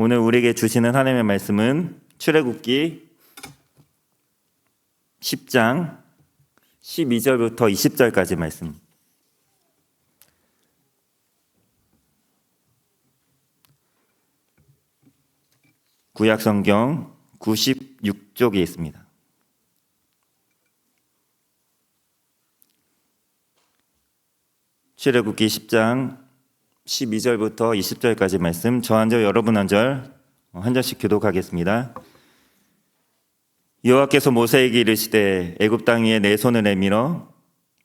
오늘 우리에게 주시는 하나님의 말씀은 출애굽기 10장 12절부터 20절까지 말씀. 구약성경 96쪽에 있습니다. 출애굽기 10장 12절부터 20절까지 말씀, 저 한 절 여러분 한 절 한 절씩 교독하겠습니다. 여호와께서 모세에게 이르시되 애굽 땅 위에 내 손을 내밀어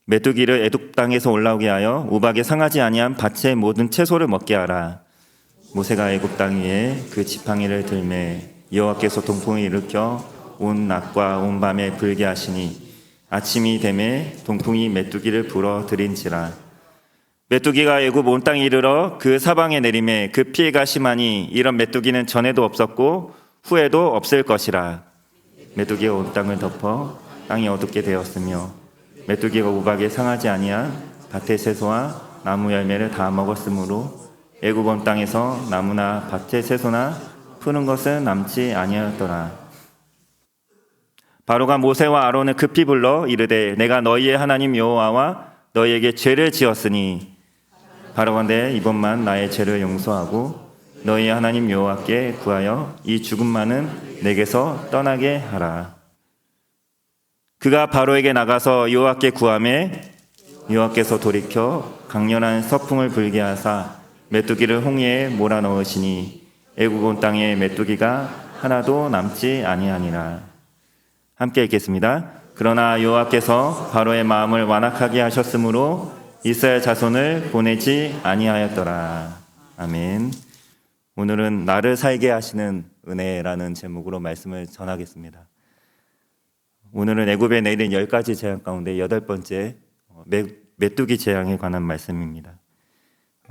메뚜기를 애굽 땅에서 올라오게 하여 우박에 상하지 아니한 밭의 모든 채소를 먹게 하라. 모세가 애굽 땅 위에 그 지팡이를 들매 여호와께서 동풍을 일으켜 온 낮과 온 밤에 불게 하시니 아침이 되매 동풍이 메뚜기를 불어 들인지라. 메뚜기가 애굽 온 땅에 이르러 그 사방에 내림에 그 피해가 심하니 이런 메뚜기는 전에도 없었고 후에도 없을 것이라. 메뚜기가 온 땅을 덮어 땅이 어둡게 되었으며 메뚜기가 우박에 상하지 아니한 밭의 채소와 나무 열매를 다 먹었으므로 애굽 온 땅에서 나무나 밭의 채소나 푸는 것은 남지 아니하였더라. 바로가 모세와 아론을 급히 불러 이르되 내가 너희의 하나님 여호와와 너희에게 죄를 지었으니 바로건대 이번만 나의 죄를 용서하고 너희 하나님 여호와께 구하여 이 죽음만은 내게서 떠나게 하라. 그가 바로에게 나가서 여호와께 구하매 여호와께서 돌이켜 강렬한 서풍을 불게 하사 메뚜기를 홍해에 몰아넣으시니 애굽 온 땅에 메뚜기가 하나도 남지 아니하니라. 함께 읽겠습니다. 그러나 여호와께서 바로의 마음을 완악하게 하셨으므로 이스라엘 자손을 보내지 아니하였더라. 아멘. 오늘은 나를 살게 하시는 은혜라는 제목으로 말씀을 전하겠습니다. 오늘은 애굽에 내린 10가지 재앙 가운데 8번째 메뚜기 재앙에 관한 말씀입니다.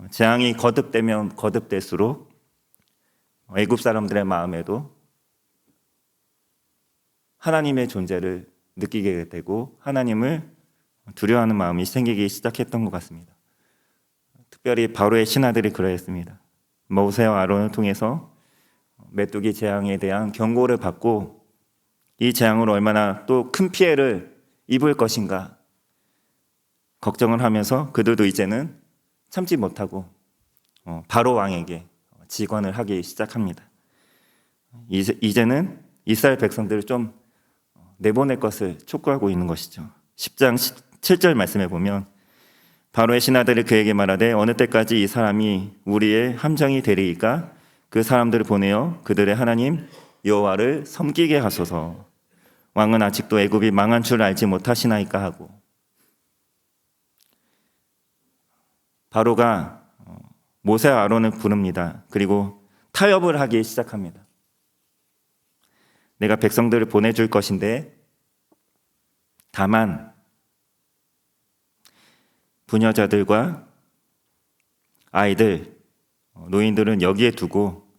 재앙이 거듭되면 거듭될수록 애굽 사람들의 마음에도 하나님의 존재를 느끼게 되고 하나님을 두려워하는 마음이 생기기 시작했던 것 같습니다. 특별히 바로의 신하들이 그러했습니다. 모세와 아론을 통해서 메뚜기 재앙에 대한 경고를 받고 이 재앙으로 얼마나 또 큰 피해를 입을 것인가 걱정을 하면서 그들도 이제는 참지 못하고 바로 왕에게 직언을 하기 시작합니다. 이제는 이스라엘 백성들을 좀 내보낼 것을 촉구하고 있는 것이죠. 10장 7절 말씀에 보면 바로의 신하들이 그에게 말하되 어느 때까지 이 사람이 우리의 함정이 되리이까 그 사람들을 보내어 그들의 하나님 여호와를 섬기게 하소서. 왕은 아직도 애굽이 망한 줄 알지 못하시나이까 하고, 바로가 모세와 아론을 부릅니다. 그리고 타협을 하기 시작합니다. 내가 백성들을 보내줄 것인데 다만 부녀자들과 아이들, 노인들은 여기에 두고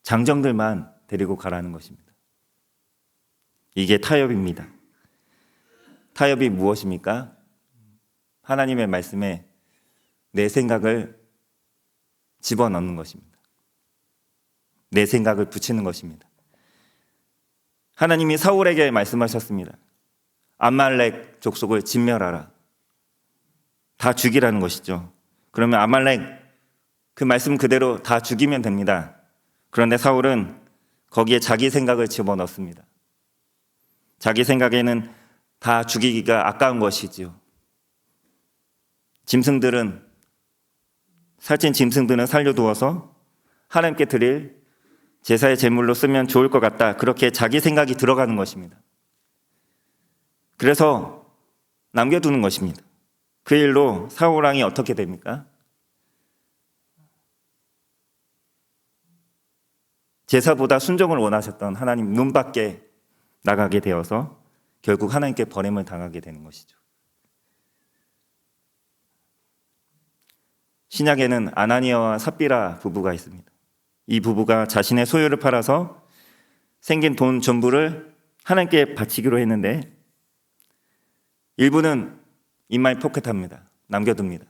장정들만 데리고 가라는 것입니다. 이게 타협입니다. 타협이 무엇입니까? 하나님의 말씀에 내 생각을 집어넣는 것입니다. 내 생각을 붙이는 것입니다. 하나님이 사울에게 말씀하셨습니다. 아말렉 족속을 진멸하라. 다 죽이라는 것이죠. 그러면 아말렉 그 말씀 그대로 다 죽이면 됩니다. 그런데 사울은 거기에 자기 생각을 집어넣습니다. 자기 생각에는 다 죽이기가 아까운 것이지요. 살찐 짐승들은 살려두어서 하나님께 드릴 제사의 제물로 쓰면 좋을 것 같다. 그렇게 자기 생각이 들어가는 것입니다. 그래서 남겨두는 것입니다. 그 일로 사울 왕이 어떻게 됩니까? 제사보다 순종을 원하셨던 하나님 눈밖에 나가게 되어서 결국 하나님께 버림을 당하게 되는 것이죠. 신약에는 아나니아와 삽비라 부부가 있습니다. 이 부부가 자신의 소유를 팔아서 생긴 돈 전부를 하나님께 바치기로 했는데 일부는 인마이 포켓합니다. 남겨둡니다.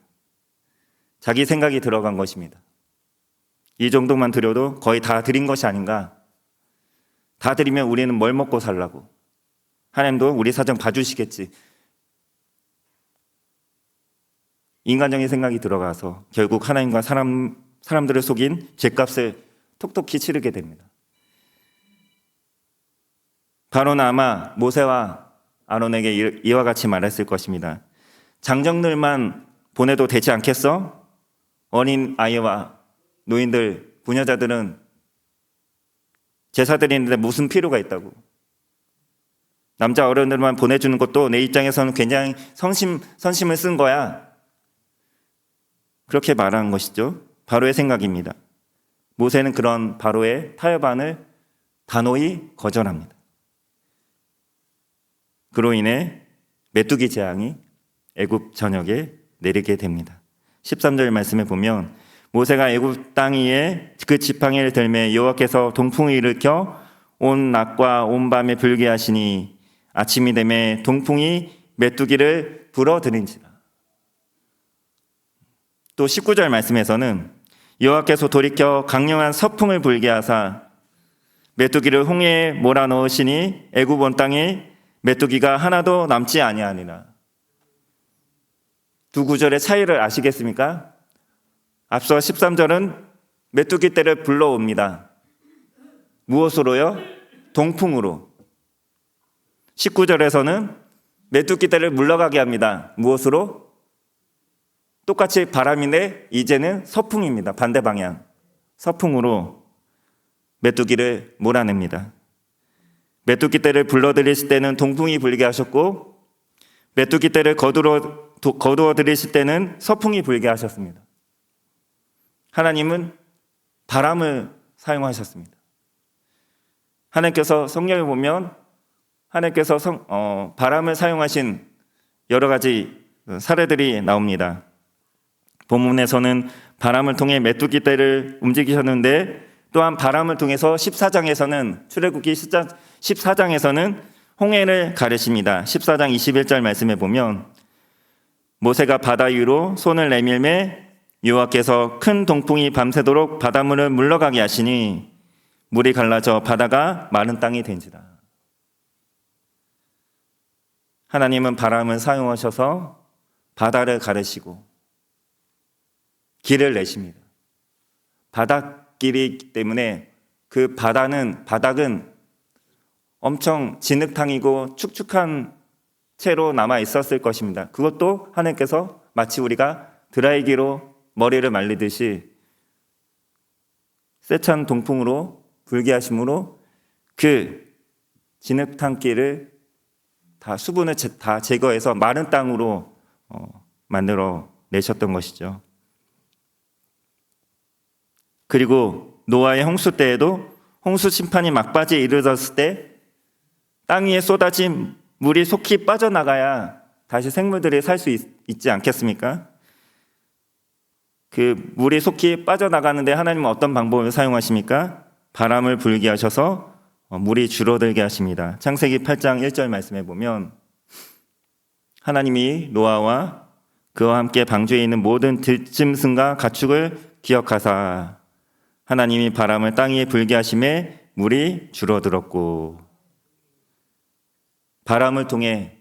자기 생각이 들어간 것입니다. 이 정도만 드려도 거의 다 드린 것이 아닌가. 다 드리면 우리는 뭘 먹고 살라고. 하나님도 우리 사정 봐주시겠지. 인간적인 생각이 들어가서 결국 하나님과 사람들을 속인 죗값을 톡톡히 치르게 됩니다. 바로는 아마 모세와 아론에게 이와 같이 말했을 것입니다. 장정들만 보내도 되지 않겠어? 어린 아이와 노인들, 부녀자들은 제사 드리는데 무슨 필요가 있다고. 남자 어른들만 보내주는 것도 내 입장에서는 굉장히 선심을 쓴 거야. 그렇게 말한 것이죠. 바로의 생각입니다. 모세는 그런 바로의 타협안을 단호히 거절합니다. 그로 인해 메뚜기 재앙이 애굽 전역에 내리게 됩니다. 13절 말씀에 보면 모세가 애굽 땅 위에 그 지팡이를 들매 여호와께서 동풍을 일으켜 온 낮과 온 밤에 불게 하시니 아침이 되매 동풍이 메뚜기를 불어들인지라. 또 19절 말씀에서는 여호와께서 돌이켜 강력한 서풍을 불게 하사 메뚜기를 홍해에 몰아넣으시니 애굽 온 땅에 메뚜기가 하나도 남지 아니하니라. 두 구절의 차이를 아시겠습니까? 앞서 13절은 메뚜기 떼를 불러옵니다. 무엇으로요? 동풍으로. 19절에서는 메뚜기 떼를 물러가게 합니다. 무엇으로? 똑같이 바람인데 이제는 서풍입니다. 반대 방향. 서풍으로 메뚜기를 몰아냅니다. 메뚜기 떼를 불러들이실 때는 동풍이 불게 하셨고 메뚜기 떼를 거두어 들이실 때는 서풍이 불게 하셨습니다. 하나님은 바람을 사용하셨습니다. 하나님께서 성경에 보면 하나님께서 바람을 사용하신 여러 가지 사례들이 나옵니다. 본문에서는 바람을 통해 메뚜기 떼를 움직이셨는데 또한 바람을 통해서 14장에서는 출애굽기 14장에서는 홍해를 가르십니다. 14장 21절 말씀에 보면 모세가 바다 위로 손을 내밀매 여호와께서 큰 동풍이 밤새도록 바닷물을 물러가게 하시니 물이 갈라져 바다가 마른 땅이 된지라. 하나님은 바람을 사용하셔서 바다를 가르시고 길을 내십니다. 바닷길이기 때문에 그 바닥은 엄청 진흙탕이고 축축한 채로 남아 있었을 것입니다. 그것도 하나님께서 마치 우리가 드라이기로 머리를 말리듯이 세찬 동풍으로 불게 하심으로 그 진흙탕길을 다 수분을 다 제거해서 마른 땅으로 만들어 내셨던 것이죠. 그리고 노아의 홍수 때에도 홍수 심판이 막바지에 이르렀을 때 땅 위에 쏟아진 물이 속히 빠져나가야 다시 생물들이 살 수 있지 않겠습니까? 그 물이 속히 빠져나가는데 하나님은 어떤 방법을 사용하십니까? 바람을 불게 하셔서 물이 줄어들게 하십니다. 창세기 8장 1절 말씀에 보면 하나님이 노아와 그와 함께 방주에 있는 모든 들짐승과 가축을 기억하사 하나님이 바람을 땅 위에 불게 하심에 물이 줄어들었고 바람을 통해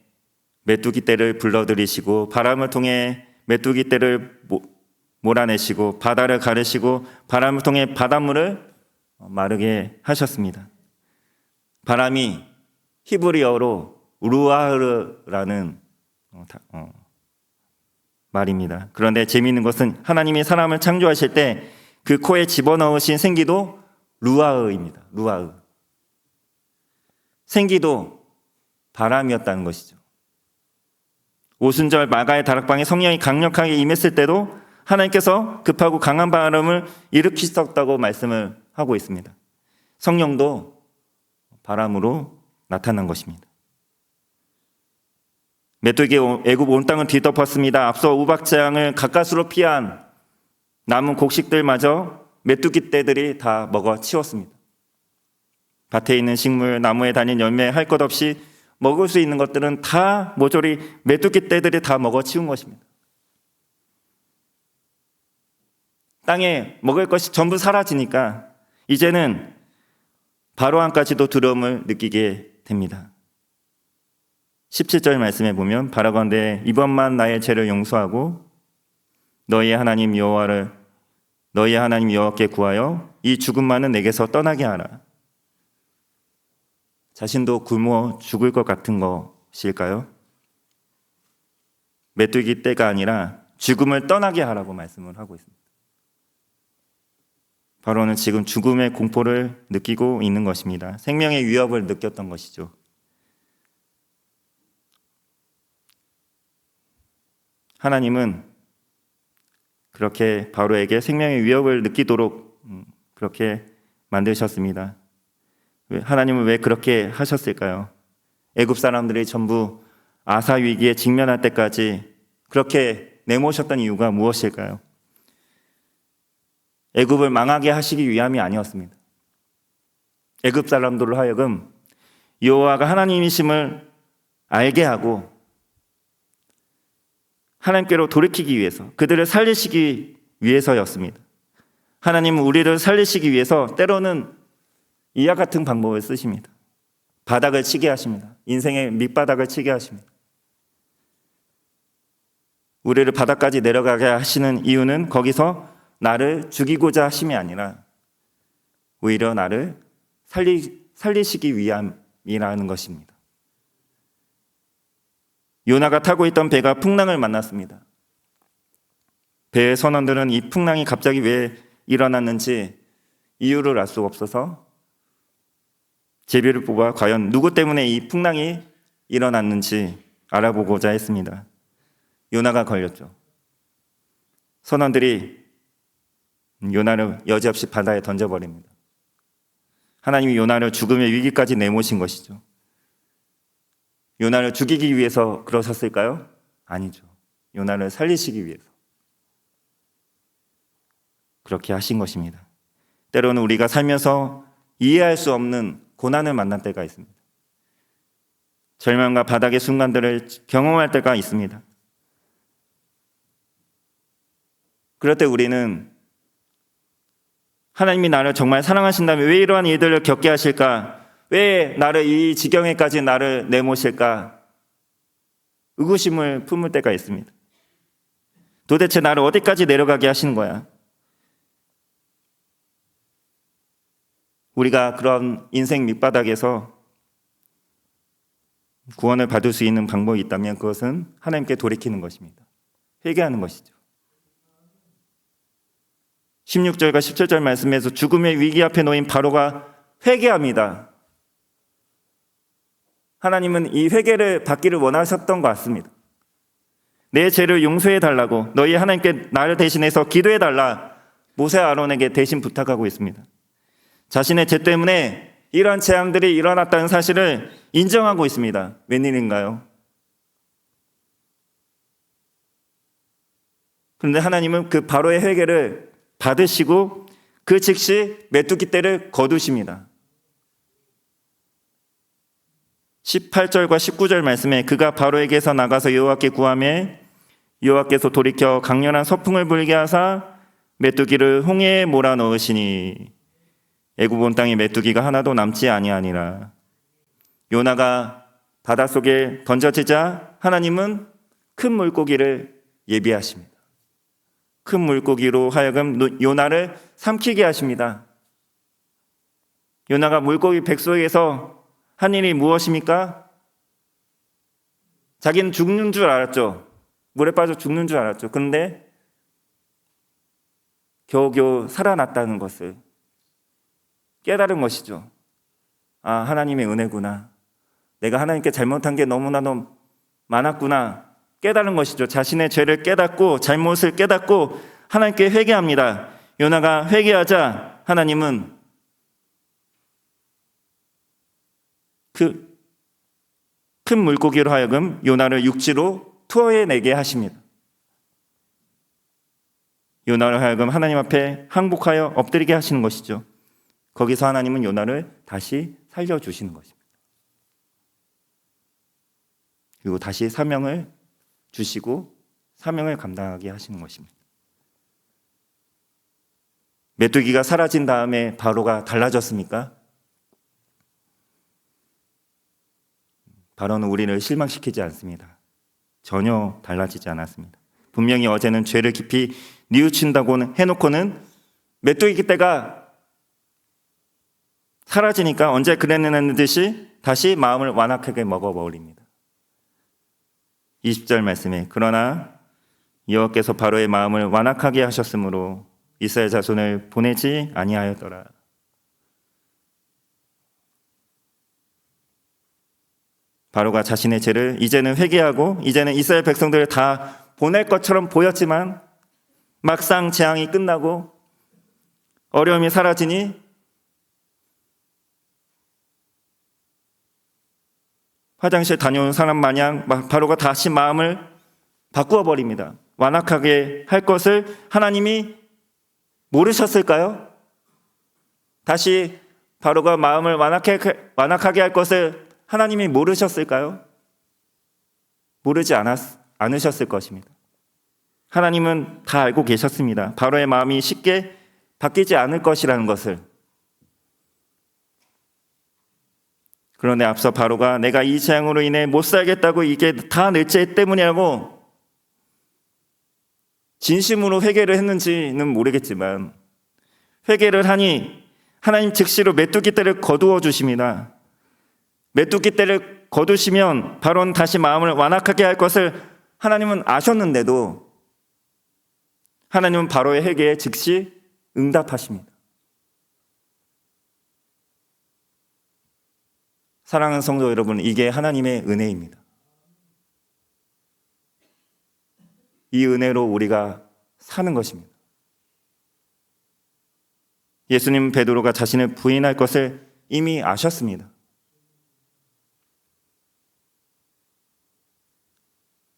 메뚜기 떼를 불러들이시고 바람을 통해 메뚜기 떼를 몰아내시고 바다를 가르시고 바람을 통해 바닷물을 마르게 하셨습니다. 바람이 히브리어로 루아흐라는 말입니다. 그런데 재미있는 것은 하나님이 사람을 창조하실 때 그 코에 집어넣으신 생기도 루아흐입니다. 루아흐. 생기도 바람이었다는 것이죠. 오순절 마가의 다락방에 성령이 강력하게 임했을 때도 하나님께서 급하고 강한 바람을 일으키셨다고 말씀을 하고 있습니다. 성령도 바람으로 나타난 것입니다. 메뚜기 애굽 온 땅을 뒤덮었습니다. 앞서 우박재앙을 가까스로 피한 남은 곡식들마저 메뚜기 떼들이 다 먹어 치웠습니다. 밭에 있는 식물, 나무에 달린 열매 할 것 없이 먹을 수 있는 것들은 다 모조리 메뚜기 떼들이 다 먹어 치운 것입니다. 땅에 먹을 것이 전부 사라지니까 이제는 바로왕까지도 두려움을 느끼게 됩니다. 17절 말씀에 보면 바라건대 이번만 나의 죄를 용서하고 너희의 하나님 여호와께 구하여 이 죽음만은 내게서 떠나게 하라. 자신도 굶어 죽을 것 같은 것일까요? 메뚜기 떼가 아니라 죽음을 떠나게 하라고 말씀을 하고 있습니다. 바로는 지금 죽음의 공포를 느끼고 있는 것입니다. 생명의 위협을 느꼈던 것이죠. 하나님은 그렇게 바로에게 생명의 위협을 느끼도록 그렇게 만드셨습니다. 하나님은 왜 그렇게 하셨을까요? 애굽 사람들이 전부 아사 위기에 직면할 때까지 그렇게 내모셨던 이유가 무엇일까요? 애굽을 망하게 하시기 위함이 아니었습니다. 애굽 사람들로 하여금 여호와가 하나님이심을 알게 하고 하나님께로 돌이키기 위해서, 그들을 살리시기 위해서였습니다. 하나님은 우리를 살리시기 위해서 때로는 이와 같은 방법을 쓰십니다. 바닥을 치게 하십니다. 인생의 밑바닥을 치게 하십니다. 우리를 바닥까지 내려가게 하시는 이유는 거기서 나를 죽이고자 하심이 아니라 오히려 나를 살리시기 위함이라는 것입니다. 요나가 타고 있던 배가 풍랑을 만났습니다. 배의 선원들은 이 풍랑이 갑자기 왜 일어났는지 이유를 알 수가 없어서 제비를 뽑아 과연 누구 때문에 이 풍랑이 일어났는지 알아보고자 했습니다. 요나가 걸렸죠. 선원들이 요나를 여지없이 바다에 던져버립니다. 하나님이 요나를 죽음의 위기까지 내모신 것이죠. 요나를 죽이기 위해서 그러셨을까요? 아니죠. 요나를 살리시기 위해서 그렇게 하신 것입니다. 때로는 우리가 살면서 이해할 수 없는 고난을 만날 때가 있습니다. 절망과 바닥의 순간들을 경험할 때가 있습니다. 그럴 때 우리는 하나님이 나를 정말 사랑하신다면 왜 이러한 일들을 겪게 하실까? 왜 나를 이 지경에까지 나를 내모실까? 의구심을 품을 때가 있습니다. 도대체 나를 어디까지 내려가게 하시는 거야? 우리가 그런 인생 밑바닥에서 구원을 받을 수 있는 방법이 있다면 그것은 하나님께 돌이키는 것입니다. 회개하는 것이죠. 16절과 17절 말씀에서 죽음의 위기 앞에 놓인 바로가 회개합니다. 하나님은 이 회개를 받기를 원하셨던 것 같습니다. 내 죄를 용서해 달라고 너희 하나님께 나를 대신해서 기도해 달라 모세 아론에게 대신 부탁하고 있습니다. 자신의 죄 때문에 이러한 재앙들이 일어났다는 사실을 인정하고 있습니다. 웬일인가요? 그런데 하나님은 그 바로의 회개를 받으시고 그 즉시 메뚜기 떼를 거두십니다. 18절과 19절 말씀에 그가 바로에게서 나가서 여호와께 구하매 여호와께서 돌이켜 강렬한 서풍을 불게 하사 메뚜기를 홍해에 몰아넣으시니 애굽 온 땅에 메뚜기가 하나도 남지 아니하니라. 요나가 바닷속에 던져지자 하나님은 큰 물고기를 예비하십니다. 큰 물고기로 하여금 요나를 삼키게 하십니다. 요나가 물고기 뱃속에서 한 일이 무엇입니까? 자기는 죽는 줄 알았죠. 물에 빠져 죽는 줄 알았죠. 그런데 겨우겨우 살아났다는 것을 깨달은 것이죠. 아, 하나님의 은혜구나. 내가 하나님께 잘못한 게 너무나도 많았구나. 깨달은 것이죠. 자신의 죄를 깨닫고 잘못을 깨닫고 하나님께 회개합니다. 요나가 회개하자 하나님은 그 큰 물고기로 하여금 요나를 육지로 투어해내게 하십니다. 요나를 하여금 하나님 앞에 항복하여 엎드리게 하시는 것이죠. 거기서 하나님은 요나를 다시 살려주시는 것입니다. 그리고 다시 사명을 주시고 사명을 감당하게 하시는 것입니다. 메뚜기가 사라진 다음에 바로가 달라졌습니까? 바로는 우리를 실망시키지 않습니다. 전혀 달라지지 않았습니다. 분명히 어제는 죄를 깊이 뉘우친다고 해놓고는 메뚜기 때가 사라지니까 언제 그랬는 듯이 다시 마음을 완악하게 먹어버립니다. 20절 말씀에 그러나 여호와께서 바로의 마음을 완악하게 하셨으므로 이스라엘 자손을 보내지 아니하였더라. 바로가 자신의 죄를 이제는 회개하고 이제는 이스라엘 백성들을 다 보낼 것처럼 보였지만 막상 재앙이 끝나고 어려움이 사라지니 화장실 다녀온 사람 마냥 바로가 다시 마음을 바꾸어 버립니다. 완악하게 할 것을 하나님이 모르셨을까요? 다시 바로가 마음을 완악하게 할 것을 하나님이 모르셨을까요? 모르지 않으셨을 것입니다. 하나님은 다 알고 계셨습니다. 바로의 마음이 쉽게 바뀌지 않을 것이라는 것을. 그런데 앞서 바로가 내가 이 재앙으로 인해 못 살겠다고 이게 다 내 죄 때문이라고 진심으로 회개를 했는지는 모르겠지만 회개를 하니 하나님 즉시로 메뚜기 떼를 거두어 주십니다. 메뚜기 떼를 거두시면 바로는 다시 마음을 완악하게 할 것을 하나님은 아셨는데도 하나님은 바로의 회개에 즉시 응답하십니다. 사랑하는 성도 여러분, 이게 하나님의 은혜입니다. 이 은혜로 우리가 사는 것입니다. 예수님 베드로가 자신을 부인할 것을 이미 아셨습니다.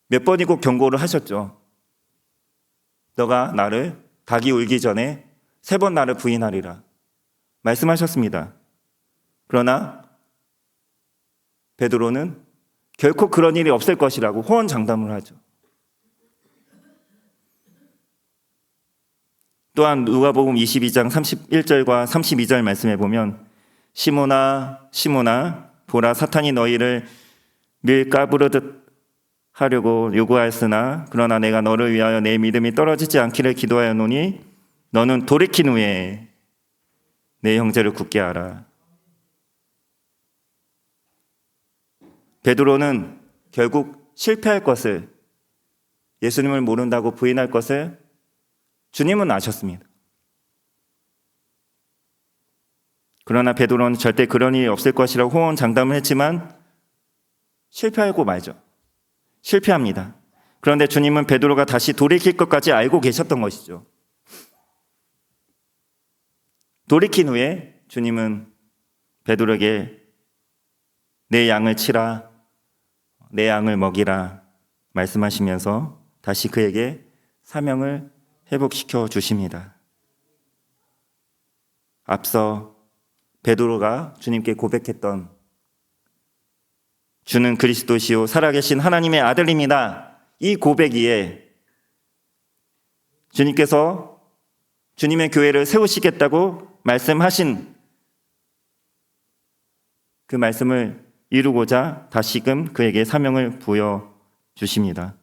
몇 번이고 경고를 하셨죠. 너가 나를 닭이 울기 전에 3번 나를 부인하리라 말씀하셨습니다. 그러나 베드로는 결코 그런 일이 없을 것이라고 호언장담을 하죠. 또한 누가복음 22장 31절과 32절 말씀에 보면 시몬아 시몬아 보라 사탄이 너희를 밀 까부르듯 하려고 요구하였으나 그러나 내가 너를 위하여 내 믿음이 떨어지지 않기를 기도하였노니 너는 돌이킨 후에 내 형제를 굳게 하라. 베드로는 결국 실패할 것을, 예수님을 모른다고 부인할 것을 주님은 아셨습니다. 그러나 베드로는 절대 그런 일이 없을 것이라고 호언장담을 했지만 실패하고 말죠. 실패합니다. 그런데 주님은 베드로가 다시 돌이킬 것까지 알고 계셨던 것이죠. 돌이킨 후에 주님은 베드로에게 내 양을 치라, 내 양을 먹이라 말씀하시면서 다시 그에게 사명을 회복시켜 주십니다. 앞서 베드로가 주님께 고백했던 주는 그리스도시요 살아계신 하나님의 아들입니다. 이 고백 위에 주님께서 주님의 교회를 세우시겠다고 말씀하신 그 말씀을 이루고자 다시금 그에게 사명을 부여 주십니다.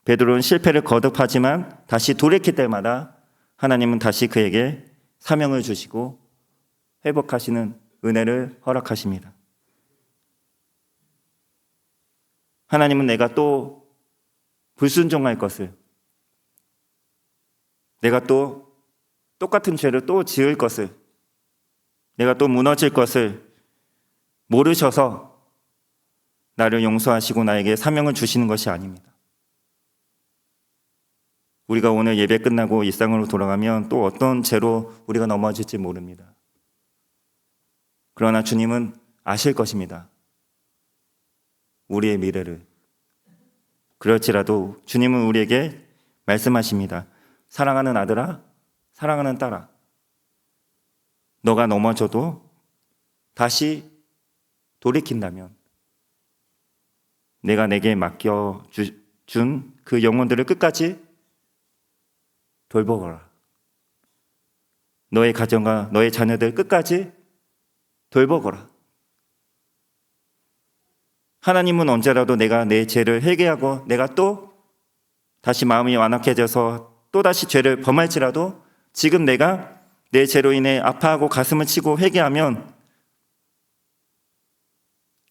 베드로는 실패를 거듭하지만 다시 돌이킬 때마다 하나님은 다시 그에게 사명을 주시고 회복하시는 은혜를 허락하십니다. 하나님은 내가 또 불순종할 것을, 내가 또 똑같은 죄를 또 지을 것을, 내가 또 무너질 것을 모르셔서 나를 용서하시고 나에게 사명을 주시는 것이 아닙니다. 우리가 오늘 예배 끝나고 일상으로 돌아가면 또 어떤 죄로 우리가 넘어질지 모릅니다. 그러나 주님은 아실 것입니다. 우리의 미래를. 그럴지라도 주님은 우리에게 말씀하십니다. 사랑하는 아들아, 사랑하는 딸아, 너가 넘어져도 다시 돌이킨다면 내가 내게 맡겨준 그 영혼들을 끝까지 돌보거라. 너의 가정과 너의 자녀들 끝까지 돌보거라. 하나님은 언제라도 내가 내 죄를 회개하고 내가 또 다시 마음이 완악해져서 또다시 죄를 범할지라도 지금 내가 내 죄로 인해 아파하고 가슴을 치고 회개하면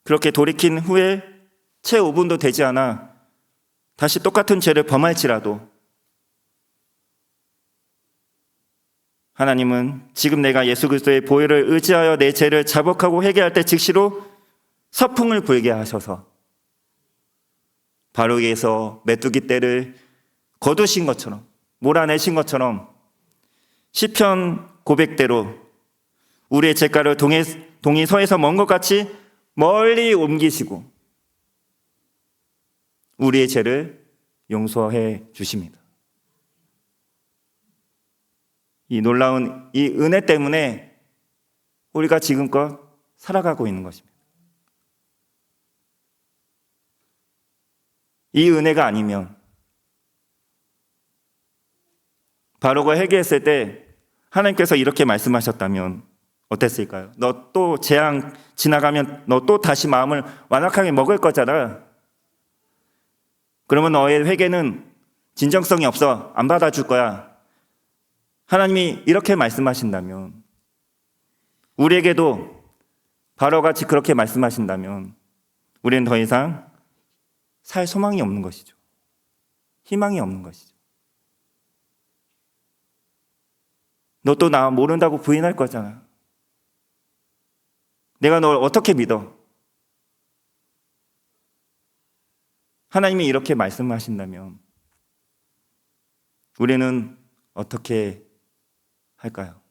그렇게 돌이킨 후에 채 5분도 되지 않아 다시 똑같은 죄를 범할지라도 하나님은 지금 내가 예수 그리스도의 보혈을 의지하여 내 죄를 자복하고 회개할 때 즉시로 서풍을 불게 하셔서 바로에서 메뚜기 떼를 거두신 것처럼 몰아내신 것처럼 시편 고백대로 우리의 죄가를 동이 서에서 먼 것 같이 멀리 옮기시고 우리의 죄를 용서해 주십니다. 이 놀라운 이 은혜 때문에 우리가 지금껏 살아가고 있는 것입니다. 이 은혜가 아니면 바로가 회개했을 때 하나님께서 이렇게 말씀하셨다면 어땠을까요? 너 또 재앙 지나가면 너 또 다시 마음을 완악하게 먹을 거잖아. 그러면 너의 회개는 진정성이 없어. 안 받아줄 거야. 하나님이 이렇게 말씀하신다면 우리에게도 바로같이 그렇게 말씀하신다면 우리는 더 이상 살 소망이 없는 것이죠. 희망이 없는 것이죠. 너 또 나 모른다고 부인할 거잖아. 내가 널 어떻게 믿어? 하나님이 이렇게 말씀하신다면 우리는 어떻게 할까요?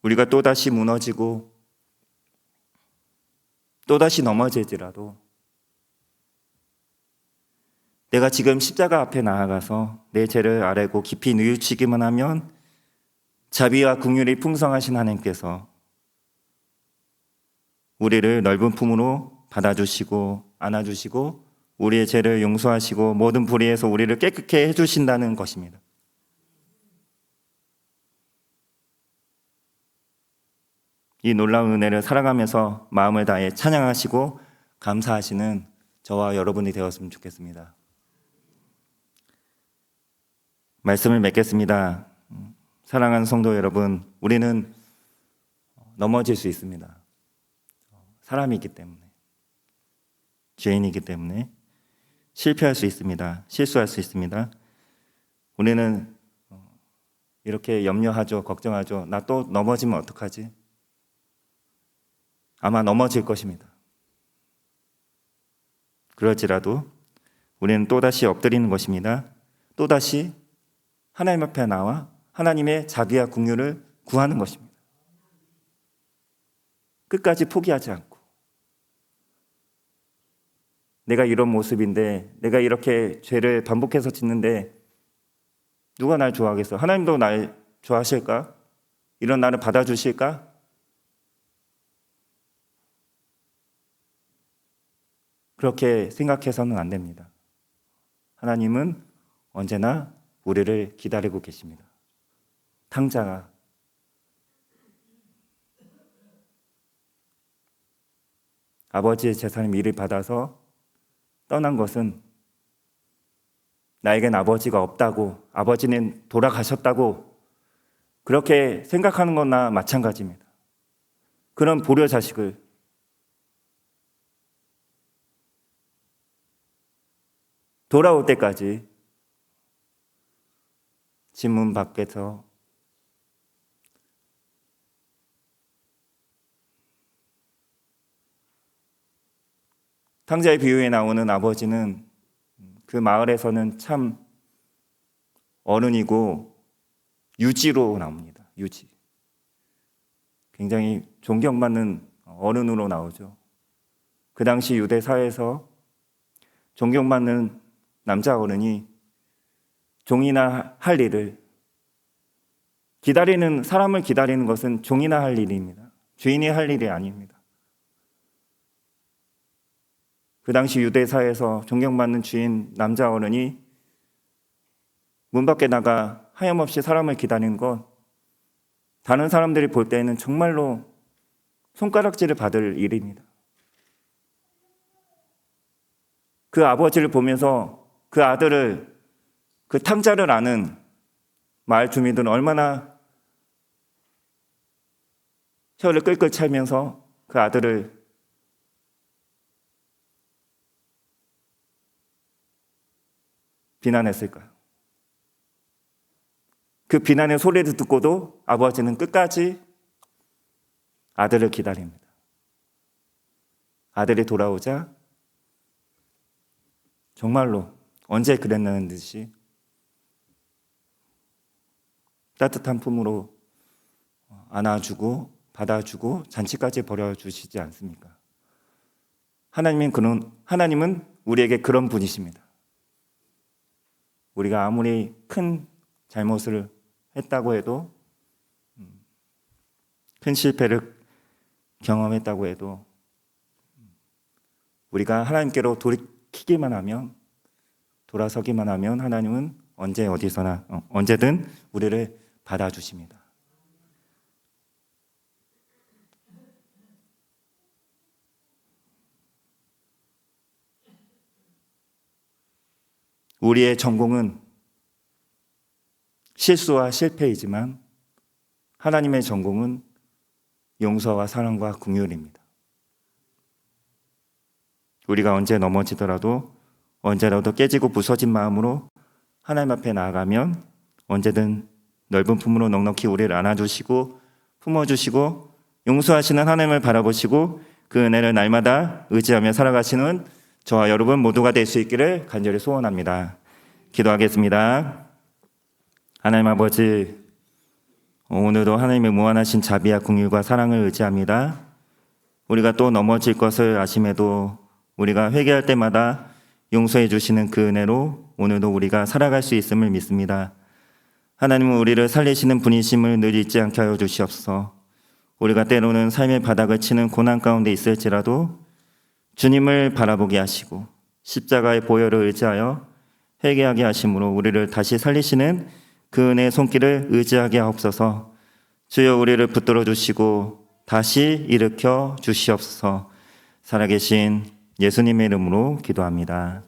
우리가 또다시 무너지고 또다시 넘어질지라도 내가 지금 십자가 앞에 나아가서 내 죄를 아뢰고 깊이 뉘우치기만 하면 자비와 긍휼이 풍성하신 하나님께서 우리를 넓은 품으로 받아주시고 안아주시고 우리의 죄를 용서하시고 모든 불의에서 우리를 깨끗게 해주신다는 것입니다. 이 놀라운 은혜를 살아가면서 마음을 다해 찬양하시고 감사하시는 저와 여러분이 되었으면 좋겠습니다. 말씀을 맺겠습니다. 사랑하는 성도 여러분, 우리는 넘어질 수 있습니다. 사람이기 때문에, 죄인이기 때문에 실패할 수 있습니다. 실수할 수 있습니다. 우리는 이렇게 염려하죠, 걱정하죠. 나 또 넘어지면 어떡하지? 아마 넘어질 것입니다. 그럴지라도 우리는 또다시 엎드리는 것입니다. 또다시 하나님 앞에 나와 하나님의 자비와 긍휼을 구하는 것입니다. 끝까지 포기하지 않고 내가 이런 모습인데 내가 이렇게 죄를 반복해서 짓는데 누가 날 좋아하겠어? 하나님도 날 좋아하실까? 이런 나를 받아주실까? 그렇게 생각해서는 안 됩니다. 하나님은 언제나 우리를 기다리고 계십니다. 탕자가 아버지의 재산을 미리 받아서 떠난 것은 나에겐 아버지가 없다고, 아버지는 돌아가셨다고 그렇게 생각하는 거나 마찬가지입니다. 그런 보려 자식을 돌아올 때까지 집 문 밖에서 탕자의 비유에 나오는 아버지는 그 마을에서는 참 어른이고 유지로 나옵니다. 유지. 굉장히 존경받는 어른으로 나오죠. 그 당시 유대 사회에서 존경받는 남자 어른이 종이나 할 일을 기다리는 사람을 기다리는 것은 종이나 할 일입니다. 주인이 할 일이 아닙니다. 그 당시 유대사에서 존경받는 주인 남자 어른이 문 밖에 나가 하염없이 사람을 기다리는 것, 다른 사람들이 볼 때에는 정말로 손가락질을 받을 일입니다. 그 아버지를 보면서 그 아들을, 그 탕자를 아는 마을 주민들은 얼마나 혀를 끌끌 차면서 그 아들을 비난했을까요? 그 비난의 소리를 듣고도 아버지는 끝까지 아들을 기다립니다. 아들이 돌아오자 정말로 언제 그랬냐는 듯이 따뜻한 품으로 안아주고 받아주고 잔치까지 벌여주시지 않습니까? 하나님은 우리에게 그런 분이십니다. 우리가 아무리 큰 잘못을 했다고 해도, 큰 실패를 경험했다고 해도 우리가 하나님께로 돌이키기만 하면, 돌아서기만 하면 하나님은 언제 어디서나 언제든 우리를 받아주십니다. 우리의 전공은 실수와 실패이지만 하나님의 전공은 용서와 사랑과 긍휼입니다. 우리가 언제 넘어지더라도 언제라도 깨지고 부서진 마음으로 하나님 앞에 나아가면 언제든 넓은 품으로 넉넉히 우리를 안아주시고 품어주시고 용서하시는 하나님을 바라보시고 그 은혜를 날마다 의지하며 살아가시는 저와 여러분 모두가 될 수 있기를 간절히 소원합니다. 기도하겠습니다. 하나님 아버지, 오늘도 하나님의 무한하신 자비와 긍휼과 사랑을 의지합니다. 우리가 또 넘어질 것을 아심에도 우리가 회개할 때마다 용서해 주시는 그 은혜로 오늘도 우리가 살아갈 수 있음을 믿습니다. 하나님은 우리를 살리시는 분이심을 늘 잊지 않게 하여 주시옵소서. 우리가 때로는 삶의 바닥을 치는 고난 가운데 있을지라도 주님을 바라보게 하시고 십자가의 보혈을 의지하여 회개하게 하심으로 우리를 다시 살리시는 그 은혜의 손길을 의지하게 하옵소서. 주여 우리를 붙들어 주시고 다시 일으켜 주시옵소서. 살아계신 예수님의 이름으로 기도합니다.